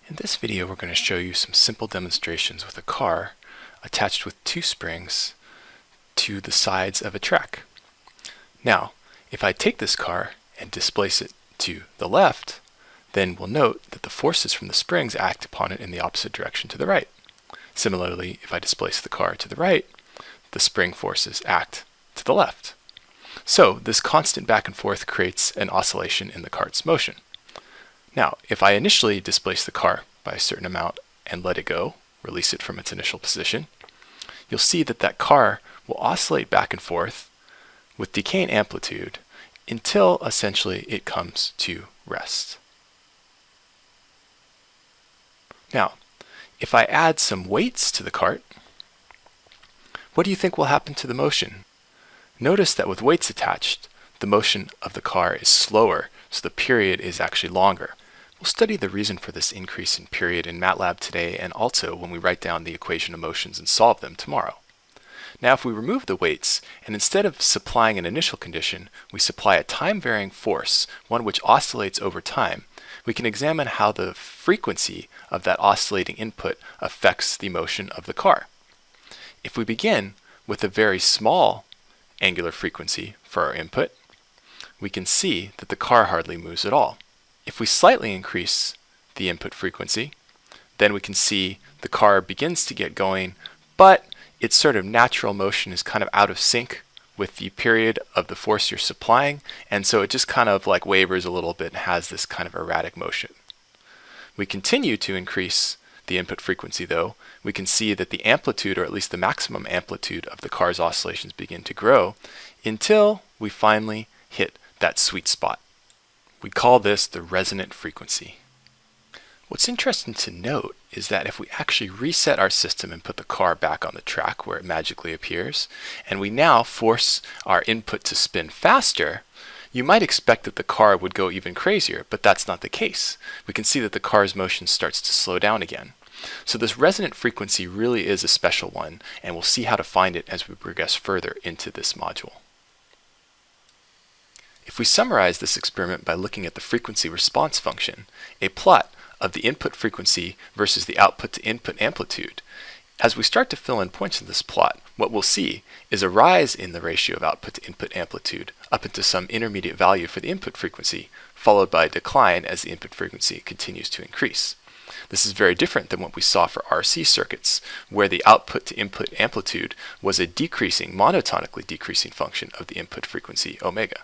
In this video, we're going to show you some simple demonstrations with a car attached with two springs to the sides of a track. Now, if I take this car and displace it to the left, then we'll note that the forces from the springs act upon it in the opposite direction to the right. Similarly, if I displace the car to the right, the spring forces act to the left. So this constant back and forth creates an oscillation in the cart's motion. Now, if I initially displace the car by a certain amount and let it go, release it from its initial position, you'll see that that car will oscillate back and forth with decaying amplitude until essentially it comes to rest. Now, if I add some weights to the cart, what do you think will happen to the motion? Notice that with weights attached, the motion of the car is slower, so the period is actually longer. We'll study the reason for this increase in period in MATLAB today, and also when we write down the equation of motions and solve them tomorrow. Now, if we remove the weights, and instead of supplying an initial condition, we supply a time-varying force, one which oscillates over time, we can examine how the frequency of that oscillating input affects the motion of the car. If we begin with a very small angular frequency for our input, we can see that the car hardly moves at all. If we slightly increase the input frequency, then we can see the car begins to get going, but its sort of natural motion is kind of out of sync with the period of the force you're supplying, and so it just kind of like wavers a little bit and has this kind of erratic motion. We continue to increase the input frequency though. We can see that the amplitude, or at least the maximum amplitude of the car's oscillations begin to grow until we finally hit that sweet spot. We call this the resonant frequency. What's interesting to note is that if we actually reset our system and put the car back on the track where it magically appears, and we now force our input to spin faster, you might expect that the car would go even crazier, but that's not the case. We can see that the car's motion starts to slow down again. So this resonant frequency really is a special one, and we'll see how to find it as we progress further into this module. If we summarize this experiment by looking at the frequency response function, a plot of the input frequency versus the output to input amplitude, as we start to fill in points in this plot, what we'll see is a rise in the ratio of output to input amplitude up into some intermediate value for the input frequency, followed by a decline as the input frequency continues to increase. This is very different than what we saw for RC circuits, where the output to input amplitude was a decreasing, monotonically decreasing function of the input frequency omega.